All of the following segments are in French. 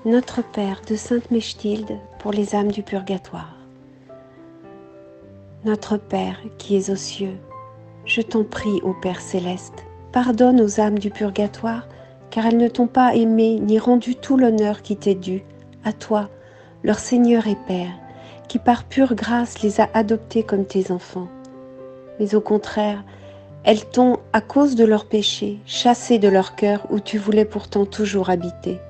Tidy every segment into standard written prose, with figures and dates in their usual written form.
Notre Père de Sainte Mechtilde pour les âmes du purgatoire. Notre Père qui es aux cieux, je t'en prie, ô Père céleste, pardonne aux âmes du purgatoire, car elles ne t'ont pas aimé ni rendu tout l'honneur qui t'est dû, à toi, leur Seigneur et Père, qui par pure grâce les a adoptés comme tes enfants. Mais au contraire, elles t'ont, à cause de leurs péchés, chassé de leur cœur où tu voulais pourtant toujours habiter.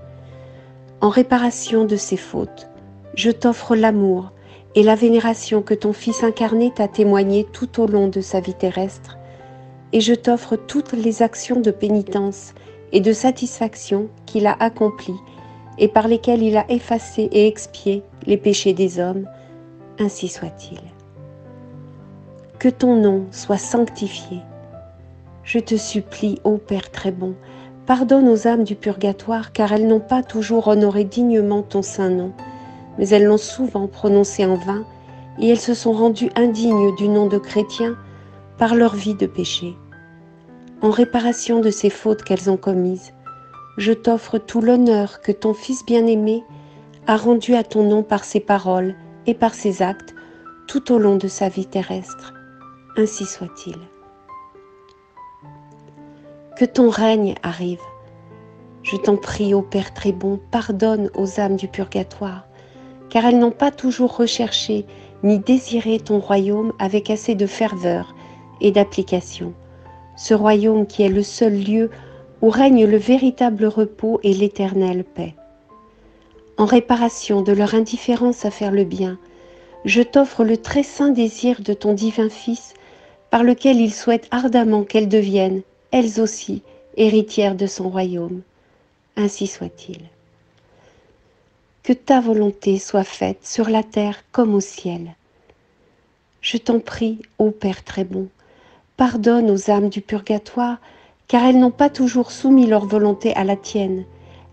En réparation de ces fautes, je t'offre l'amour et la vénération que ton Fils incarné t'a témoigné tout au long de sa vie terrestre, et je t'offre toutes les actions de pénitence et de satisfaction qu'il a accomplies et par lesquelles il a effacé et expié les péchés des hommes, ainsi soit-il. Que ton nom soit sanctifié. Je te supplie, ô Père très bon, pardonne aux âmes du purgatoire, car elles n'ont pas toujours honoré dignement ton saint nom, mais elles l'ont souvent prononcé en vain, et elles se sont rendues indignes du nom de chrétien par leur vie de péché. En réparation de ces fautes qu'elles ont commises, je t'offre tout l'honneur que ton Fils bien-aimé a rendu à ton nom par ses paroles et par ses actes tout au long de sa vie terrestre. Ainsi soit-il. Que ton règne arrive. Je t'en prie, ô Père très bon, pardonne aux âmes du purgatoire, car elles n'ont pas toujours recherché ni désiré ton royaume avec assez de ferveur et d'application, ce royaume qui est le seul lieu où règne le véritable repos et l'éternelle paix. En réparation de leur indifférence à faire le bien, je t'offre le très saint désir de ton divin Fils, par lequel il souhaite ardemment qu'elles deviennent, elles aussi, héritières de son royaume. Ainsi soit-il. Que ta volonté soit faite sur la terre comme au ciel. Je t'en prie, ô Père très bon, pardonne aux âmes du purgatoire, car elles n'ont pas toujours soumis leur volonté à la tienne.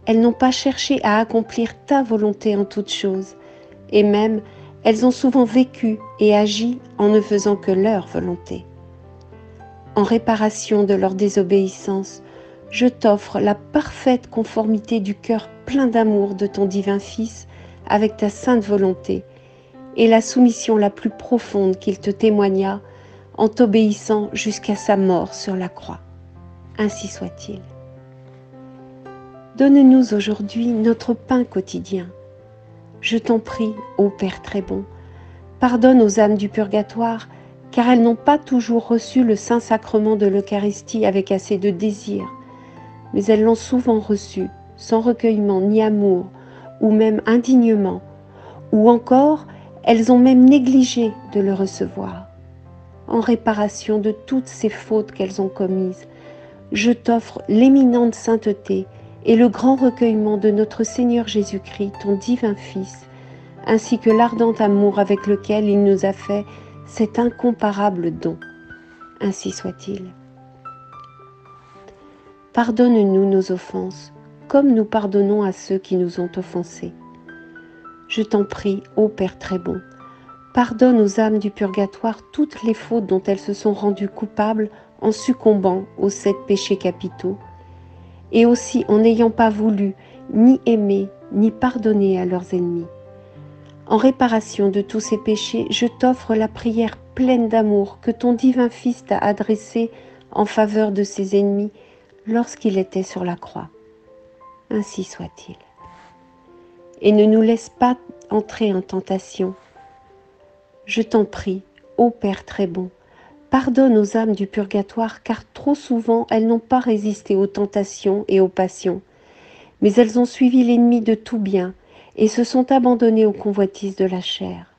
Elles n'ont pas cherché à accomplir ta volonté en toutes choses, et même elles ont souvent vécu et agi en ne faisant que leur volonté. En réparation de leur désobéissance, je t'offre la parfaite conformité du cœur plein d'amour de ton divin Fils avec ta sainte volonté et la soumission la plus profonde qu'il te témoigna en t'obéissant jusqu'à sa mort sur la croix. Ainsi soit-il. Donne-nous aujourd'hui notre pain quotidien. Je t'en prie, ô Père très bon, pardonne aux âmes du purgatoire, car elles n'ont pas toujours reçu le saint sacrement de l'Eucharistie avec assez de désir, mais elles l'ont souvent reçu sans recueillement ni amour, ou même indignement, ou encore elles ont même négligé de le recevoir. En réparation de toutes ces fautes qu'elles ont commises, je t'offre l'éminente sainteté et le grand recueillement de notre Seigneur Jésus-Christ, ton divin Fils, ainsi que l'ardent amour avec lequel il nous a fait cet incomparable don. Ainsi soit-il. Pardonne-nous nos offenses, comme nous pardonnons à ceux qui nous ont offensés. Je t'en prie, ô Père très bon, pardonne aux âmes du purgatoire toutes les fautes dont elles se sont rendues coupables en succombant aux 7 péchés capitaux, et aussi en n'ayant pas voulu ni aimer ni pardonner à leurs ennemis. En réparation de tous ces péchés, je t'offre la prière pleine d'amour que ton divin Fils t'a adressée en faveur de ses ennemis lorsqu'il était sur la croix. Ainsi soit-il. Et ne nous laisse pas entrer en tentation. Je t'en prie, ô Père très bon, pardonne aux âmes du purgatoire, car trop souvent elles n'ont pas résisté aux tentations et aux passions, mais elles ont suivi l'ennemi de tout bien et se sont abandonnées aux convoitises de la chair.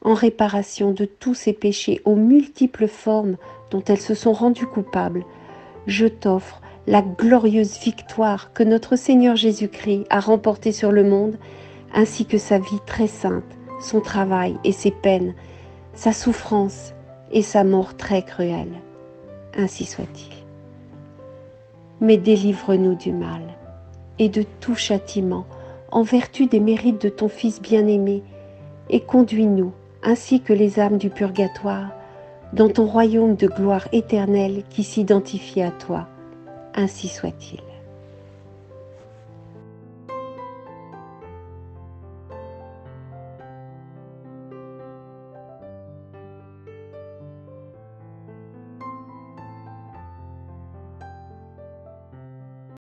En réparation de tous ces péchés aux multiples formes dont elles se sont rendues coupables, je t'offre la glorieuse victoire que notre Seigneur Jésus-Christ a remportée sur le monde, ainsi que sa vie très sainte, son travail et ses peines, sa souffrance et sa mort très cruelle. Ainsi soit-il. Mais délivre-nous du mal et de tout châtiment, en vertu des mérites de ton Fils bien-aimé, et conduis-nous, ainsi que les âmes du purgatoire, dans ton royaume de gloire éternelle qui s'identifie à toi. Ainsi soit-il.